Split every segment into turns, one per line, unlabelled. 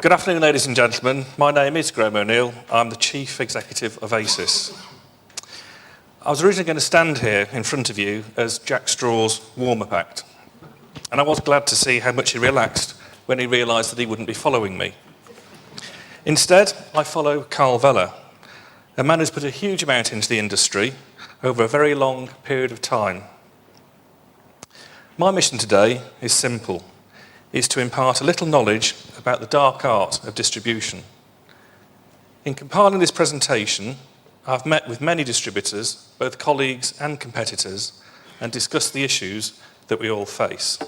Good afternoon, ladies and gentlemen. My name is Graham O'Neill. I'm the Chief Executive of ACIS. I was originally going to stand here in front of you as Jack Straw's warm-up act, and I was glad to see how much he relaxed when he realised that he wouldn't be following me. Instead, I follow Carl Vella, a man who's put a huge amount into the industry over a very long period of time. My mission today is simple. Is to impart a little knowledge about the dark art of distribution. In compiling this presentation, I've met with many distributors, both colleagues and competitors, and discussed the issues that we all face.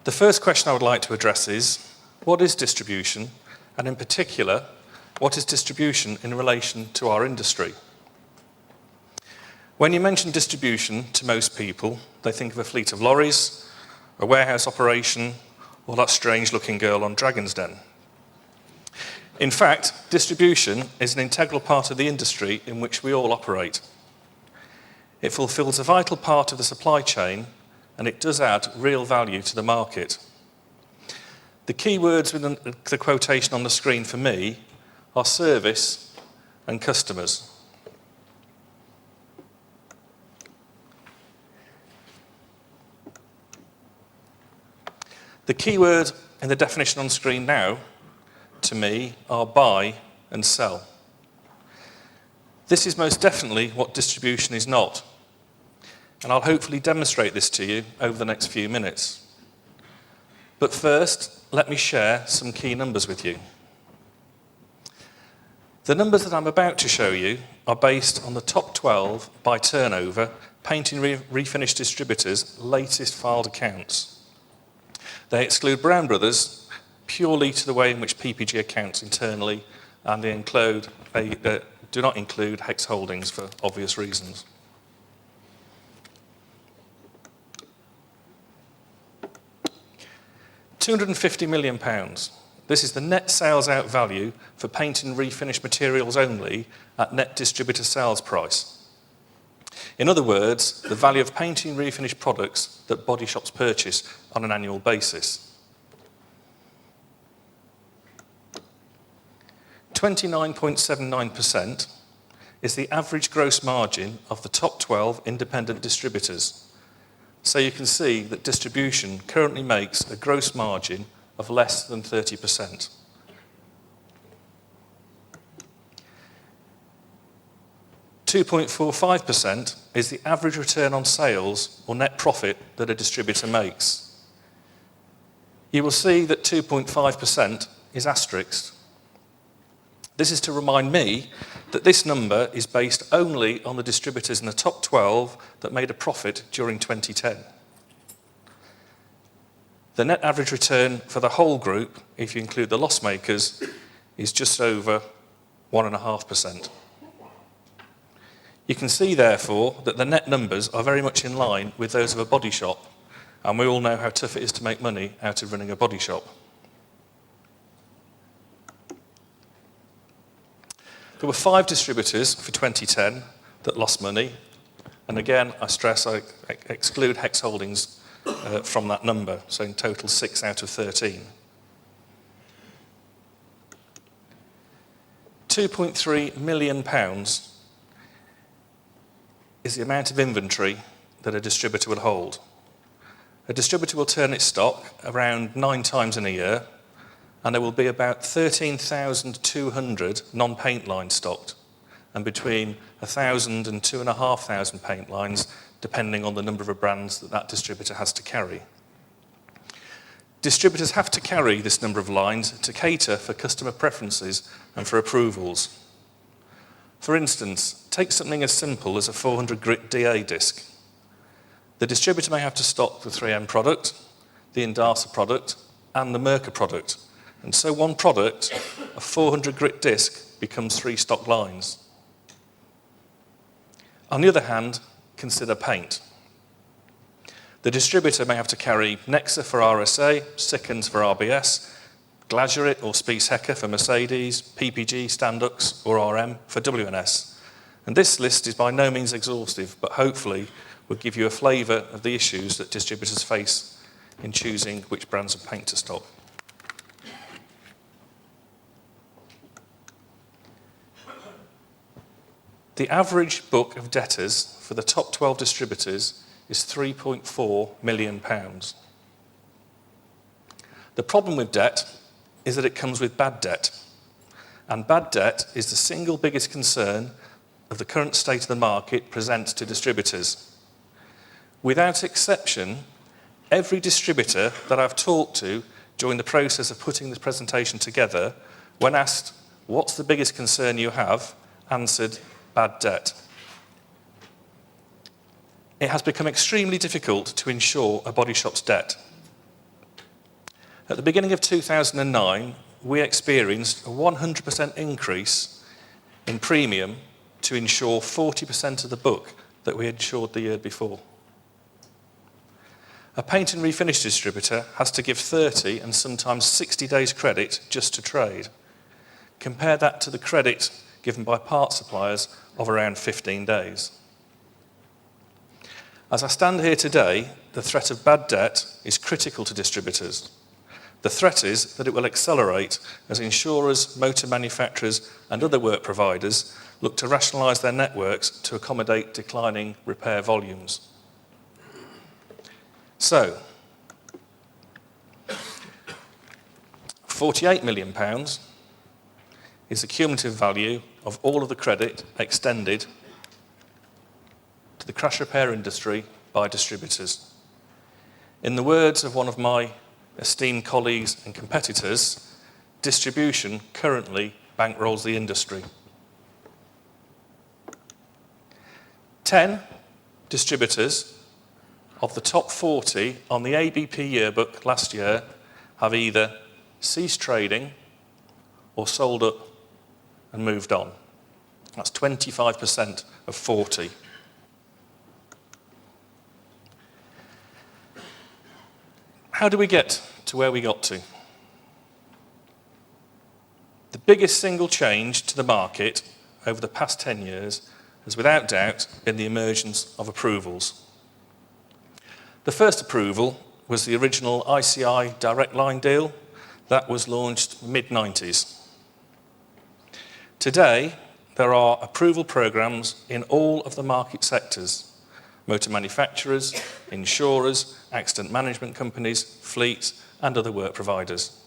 The first question I would like to address is, what is distribution? And in particular, what is distribution in relation to our industry? When you mention distribution to most people, they think of a fleet of lorries, a warehouse operation, or that strange-looking girl on Dragon's Den. In fact, distribution is an integral part of the industry in which we all operate. It fulfills a vital part of the supply chain, and it does add real value to the market. The key words within the quotation on the screen for me are service and customers. The key word in the definition on screen now, to me, are buy and sell. This is most definitely what distribution is not, and I'll hopefully demonstrate this to you over the next few minutes. But first, let me share some key numbers with you. The numbers that I'm about to show you are based on the top 12 by turnover painting refinish distributors' latest filed accounts. They exclude Brown Brothers purely to the way in which PPG accounts internally, and they do not include Hex Holdings for obvious reasons. £250 million. This is the net sales out value for paint and refinish materials only at net distributor sales price. In other words, the value of painting and refinish products that body shops purchase on an annual basis. 29.79% is the average gross margin of the top 12 independent distributors. So you can see that distribution currently makes a gross margin of less than 30%. .45% is the average return on sales or net profit that a distributor makes. You will see that 2.5% is asterisked. This is to remind me that this number is based only on the distributors in the top 12 that made a profit during 2010. The net average return for the whole group, if you include the loss makers, is just over 1.5%. You can see, therefore, that the net numbers are very much in line with those of a body shop, and we all know how tough it is to make money out of running a body shop. There were 5 distributors for 2010 that lost money, and again, I stress I exclude Hex Holdings from that number, so in total 6 out of 13. £2.3 million is the amount of inventory that a distributor will hold. A distributor will turn its stock around 9 times in a year, and there will be about 13,200 non-paint lines stocked, and between 1,000 and 2,500 paint lines, depending on the number of brands that that distributor has to carry. Distributors have to carry this number of lines to cater for customer preferences and for approvals. For instance, take something as simple as a 400 grit DA disc. The distributor may have to stock the 3M product, the Indasa product, and the Merca product. And so one product, a 400 grit disc, becomes 3 stock lines. On the other hand, consider paint. The distributor may have to carry Nexa for RSA, Sikkens for RBS, Glasurit or Spies Hecker for Mercedes, PPG, Standux or RM for WNS. And this list is by no means exhaustive, but hopefully will give you a flavour of the issues that distributors face in choosing which brands of paint to stock. The average book of debtors for the top 12 distributors is £3.4 million. The problem with debt is that it comes with bad debt, and bad debt is the single biggest concern of the current state of the market presents to distributors. Without exception, every distributor that I've talked to during the process of putting this presentation together, when asked, what's the biggest concern you have, answered, bad debt. It has become extremely difficult to insure a body shop's debt. At the beginning of 2009, we experienced a 100% increase in premium to insure 40% of the book that we had insured the year before. A paint and refinish distributor has to give 30 and sometimes 60 days credit just to trade. Compare that to the credit given by parts suppliers of around 15 days. As I stand here today, the threat of bad debt is critical to distributors. The threat is that it will accelerate as insurers, motor manufacturers and other work providers look to rationalise their networks to accommodate declining repair volumes. So, £48 million is the cumulative value of all of the credit extended to the crash repair industry by distributors. In the words of one of my esteemed colleagues and competitors, distribution currently bankrolls the industry. 10 distributors of the top 40 on the ABP yearbook last year have either ceased trading or sold up and moved on. That's 25% of 40. How do we get to where we got to? The biggest single change to the market over the past 10 years has without doubt been the emergence of approvals. The first approval was the original ICI Direct Line deal that was launched mid-90s. Today, there are approval programs in all of the market sectors: motor manufacturers, insurers, accident management companies, fleets, and other work providers.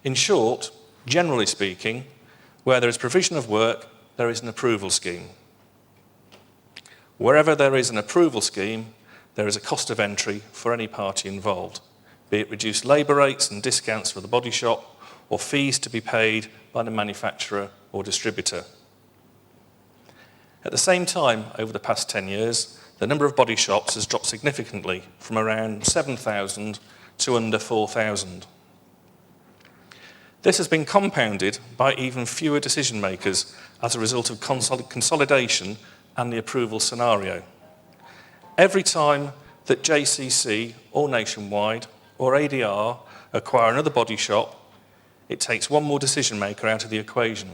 In short, generally speaking, where there is provision of work, there is an approval scheme. Wherever there is an approval scheme, there is a cost of entry for any party involved, be it reduced labour rates and discounts for the body shop, or fees to be paid by the manufacturer or distributor. At the same time, over the past 10 years, the number of body shops has dropped significantly from around 7,000 to under 4,000. This has been compounded by even fewer decision makers as a result of consolidation and the approval scenario. Every time that JCC or Nationwide or ADR acquire another body shop, it takes one more decision maker out of the equation.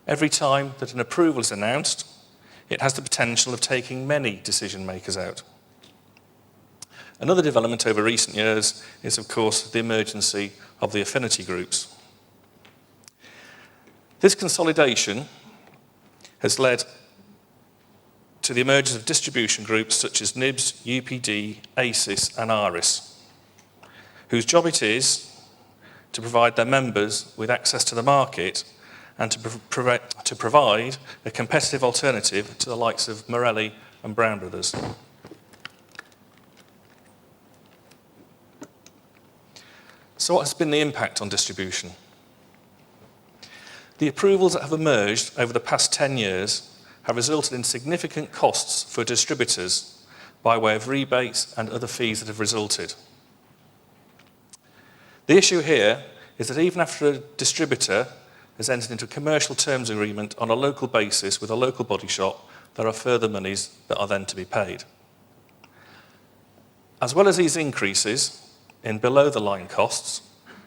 Every time that an approval is announced, it has the potential of taking many decision makers out. Another development over recent years is, of course, the emergence of the affinity groups. This consolidation has led to the emergence of distribution groups such as NIBS, UPD, ACIS and ARIS, whose job it is to provide their members with access to the market and to provide a competitive alternative to the likes of Morelli and Brown Brothers. So what has been the impact on distribution? The approvals that have emerged over the past 10 years have resulted in significant costs for distributors by way of rebates and other fees that have resulted. The issue here is that even after a distributor has entered into a commercial terms agreement on a local basis with a local body shop, there are further monies that are then to be paid. As well as these increases in below-the-line costs,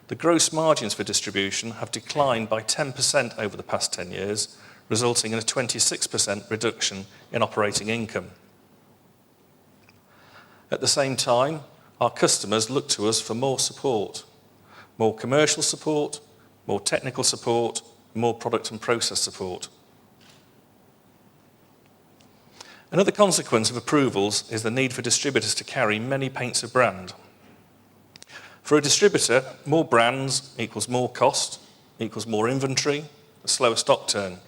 the gross margins for distribution have declined by 10% over the past 10 years, resulting in a 26% reduction in operating income. At the same time, our customers look to us for more support, more commercial support, more technical support, more product and process support. Another consequence of approvals is the need for distributors to carry many paints of brand. For a distributor, more brands equals more cost, equals more inventory, a slower stock turn.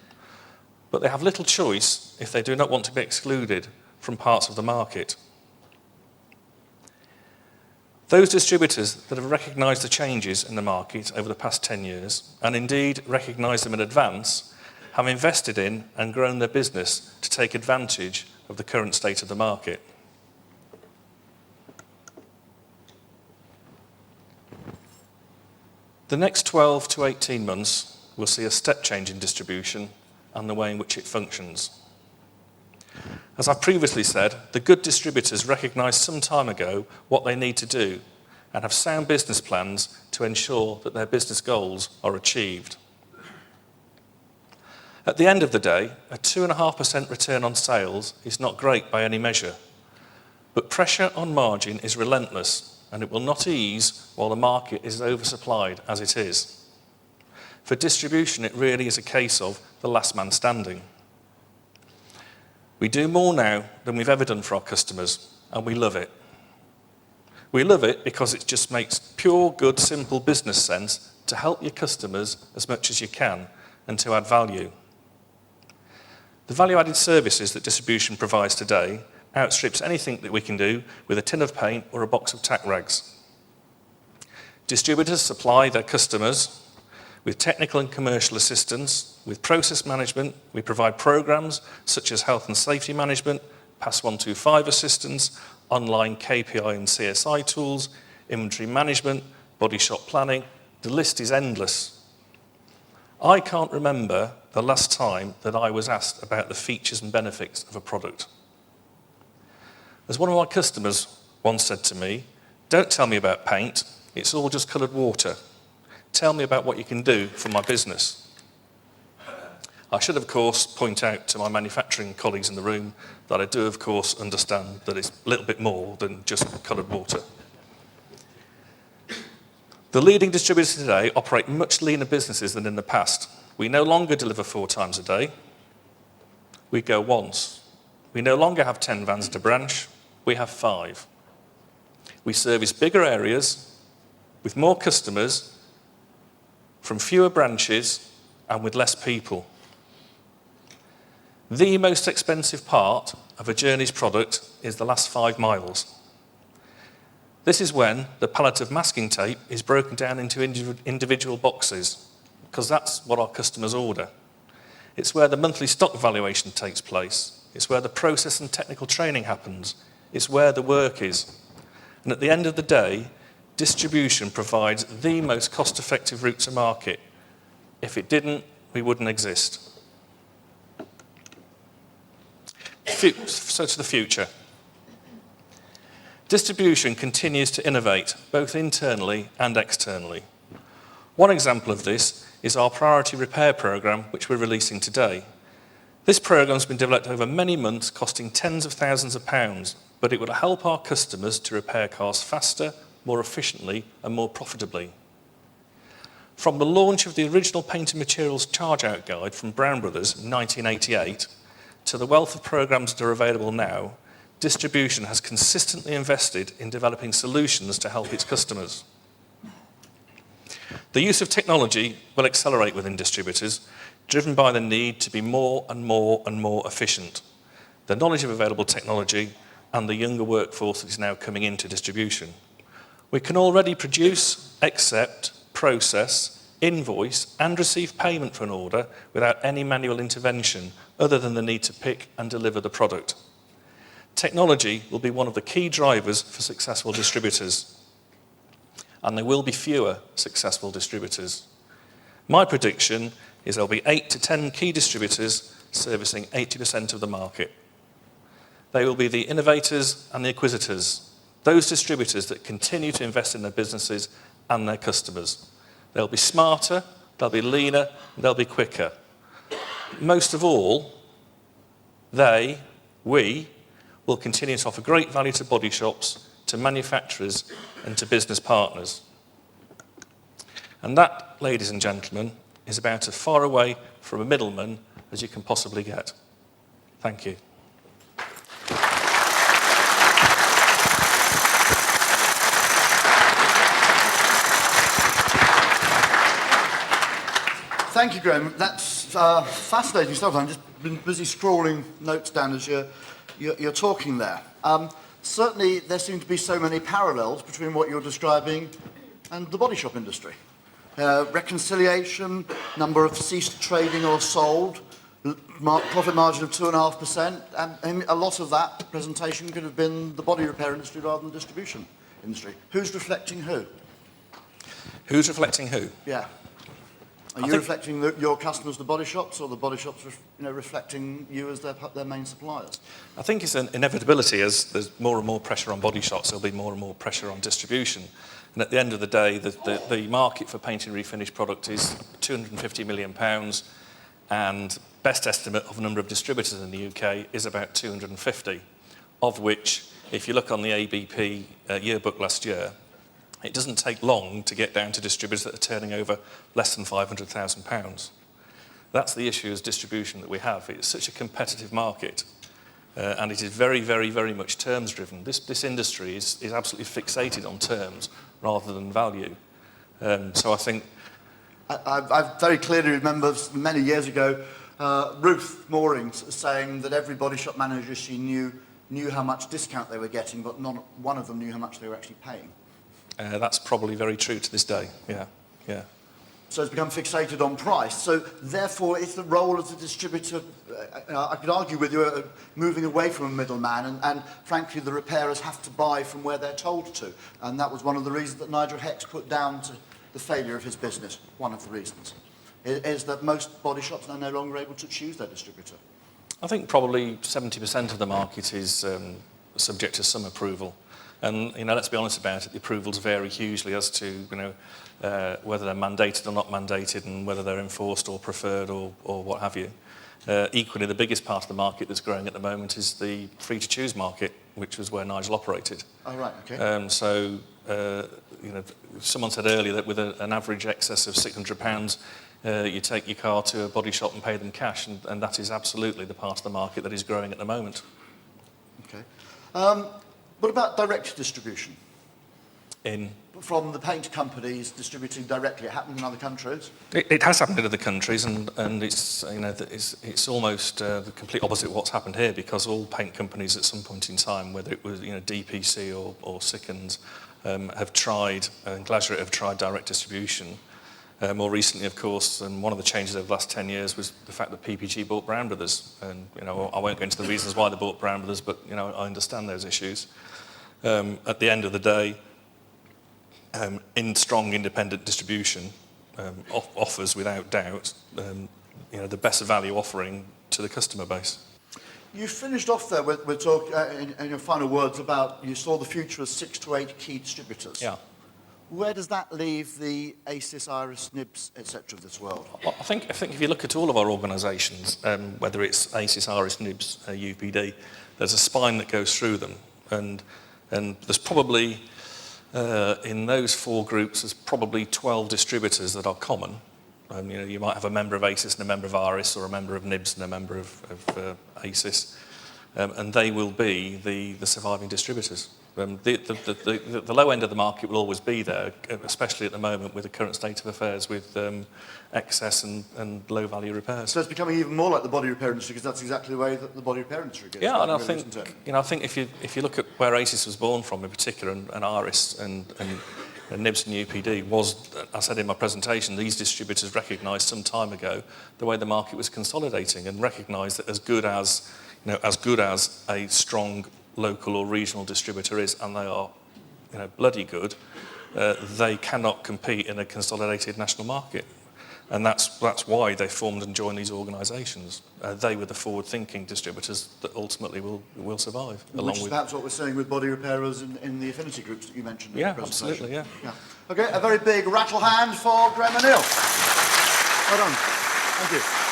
But they have little choice if they do not want to be excluded from parts of the market. Those distributors that have recognised the changes in the market over the past 10 years, and indeed recognised them in advance, have invested in and grown their business to take advantage of the current state of the market. The next 12 to 18 months will see a step change in distribution and the way in which it functions. As I previously said, the good distributors recognised some time ago what they need to do and have sound business plans to ensure that their business goals are achieved. At the end of the day, a 2.5% return on sales is not great by any measure, but pressure on margin is relentless and it will not ease while the market is oversupplied as it is. For distribution, it really is a case of the last man standing. We do more now than we've ever done for our customers, and we love it. We love it because it just makes pure, good, simple business sense to help your customers as much as you can and to add value. The value-added services that distribution provides today outstrips anything that we can do with a tin of paint or a box of tack rags. Distributors supply their customers with technical and commercial assistance, with process management. We provide programs such as health and safety management, PAS 125 assistance, online KPI and CSI tools, inventory management, body shop planning. The list is endless. I can't remember the last time that I was asked about the features and benefits of a product. As one of my customers once said to me, "Don't tell me about paint, it's all just coloured water. Tell me about what you can do for my business." I should, of course, point out to my manufacturing colleagues in the room that I do, of course, understand that it's a little bit more than just coloured water. The leading distributors today operate much leaner businesses than in the past. We no longer deliver 4 times a day. We go once. We no longer have 10 vans at a branch. We have 5. We service bigger areas with more customers from fewer branches and with less people. The most expensive part of a journey's product is the last 5 miles. This is when the pallet of masking tape is broken down into individual boxes, because that's what our customers order. It's where the monthly stock valuation takes place. It's where the process and technical training happens. It's where the work is. And at the end of the day, distribution provides the most cost-effective route to market. If it didn't, we wouldn't exist. So to the future. Distribution continues to innovate, both internally and externally. One example of this is our priority repair programme, which we're releasing today. This programme has been developed over many months, costing tens of thousands of pounds, but it will help our customers to repair cars faster, more efficiently, and more profitably. From the launch of the original paint and materials charge-out guide from Brown Brothers in 1988 to the wealth of programmes that are available now, distribution has consistently invested in developing solutions to help its customers. The use of technology will accelerate within distributors, driven by the need to be more and more and more efficient, the knowledge of available technology, and the younger workforce that is now coming into distribution. We can already produce, accept, process, invoice, and receive payment for an order without any manual intervention other than the need to pick and deliver the product. Technology will be one of the key drivers for successful distributors, and there will be fewer successful distributors. My prediction is there'll be 8 to 10 key distributors servicing 80% of the market. They will be the innovators and the acquisitors, those distributors that continue to invest in their businesses and their customers. They'll be smarter, they'll be leaner, they'll be quicker. Most of all, we will continue to offer great value to body shops, to manufacturers and to business partners. And that, ladies and gentlemen, is about as far away from a middleman as you can possibly get. Thank you.
Thank you, Graham. That's fascinating stuff. I've just been busy scrawling notes down as you're talking there. Certainly, there seem to be so many parallels between what you're describing and the body shop industry. Reconciliation, number of ceased trading or sold, profit margin of 2.5%, and a lot of that presentation could have been the body repair industry rather than the distribution industry. Who's reflecting who?
Who's reflecting who?
Yeah. Are you reflecting your customers, the body shops, or the body shops reflecting you as their main suppliers?
I think it's an inevitability. As there's more and more pressure on body shops, there'll be more and more pressure on distribution. And at the end of the day, the market for paint and refinish product is £250 million, and best estimate of the number of distributors in the UK is about 250, of which, if you look on the ABP yearbook last year, it doesn't take long to get down to distributors that are turning over less than £500,000. That's the issue as distribution that we have. It's such a competitive market, and it is very, very, very much terms driven. This industry is absolutely fixated on terms rather than value. So I think...
I very clearly remember many years ago Ruth Moorings saying that every body shop manager she knew how much discount they were getting, but not one of them knew how much they were actually paying.
That's probably very true to this day, yeah.
So it's become fixated on price. So therefore, it's the role of the distributor, I could argue with you, moving away from a middleman, and frankly, the repairers have to buy from where they're told to. And that was one of the reasons that Nigel Hex put down to the failure of his business, one of the reasons, is that most body shops are no longer able to choose their distributor.
I think probably 70% of the market is subject to some approval. And, let's be honest about it, the approvals vary hugely as to, whether they're mandated or not mandated and whether they're enforced or preferred or what have you. Equally, the biggest part of the market that's growing at the moment is the free-to-choose market, which was where Nigel operated.
Oh, right, okay.
Someone said earlier that with an average excess of £600, you take your car to a body shop and pay them cash, and that is absolutely the part of the market that is growing at the moment.
Okay. What about direct distribution? From the paint companies distributing directly. It happens in other countries?
It has happened in other countries, and it's it's almost the complete opposite of what's happened here, because all paint companies at some point in time, whether it was DPC or Sickens, have tried, and Glasurit have tried direct distribution. More recently, of course, and one of the changes over the last 10 years was the fact that PPG bought Brown Brothers. And I won't go into the reasons why they bought Brown Brothers, but I understand those issues. At the end of the day, in strong independent distribution offers without doubt the best value offering to the customer base.
You finished off there with talk in your final words about you saw the future as 6 to 8 key distributors.
Yeah.
Where does that leave the ACIS, IRIS, NIBS, etc. of this world?
Well, I think if you look at all of our organisations, whether it's ACIS, IRIS, NIBS, UPD, there's a spine that goes through them, and there's probably in those 4 groups there's probably 12 distributors that are common. You might have a member of ACIS and a member of IRIS, or a member of NIBS and a member of ACIS, and they will be the surviving distributors. The low end of the market will always be there, especially at the moment with the current state of affairs with excess and low value repairs. So
it's becoming even more like the body repair industry, because that's exactly the way that the body repair industry gets.
Yeah, and I think I think if you look at where ACIS was born from in particular, and IRIS and NIBS and UPD was, I said in my presentation, these distributors recognised some time ago the way the market was consolidating, and recognised that as good as a strong local or regional distributor is, and they are bloody good, they cannot compete in a consolidated national market. And that's why they formed and joined these organisations. They were the forward-thinking distributors that ultimately will survive.
Which is perhaps what we're seeing with body repairers in the affinity groups that you mentioned in the presentation.
Absolutely, yeah.
Okay, a very big rattle hand for Graham O'Neill. Well done. Thank you.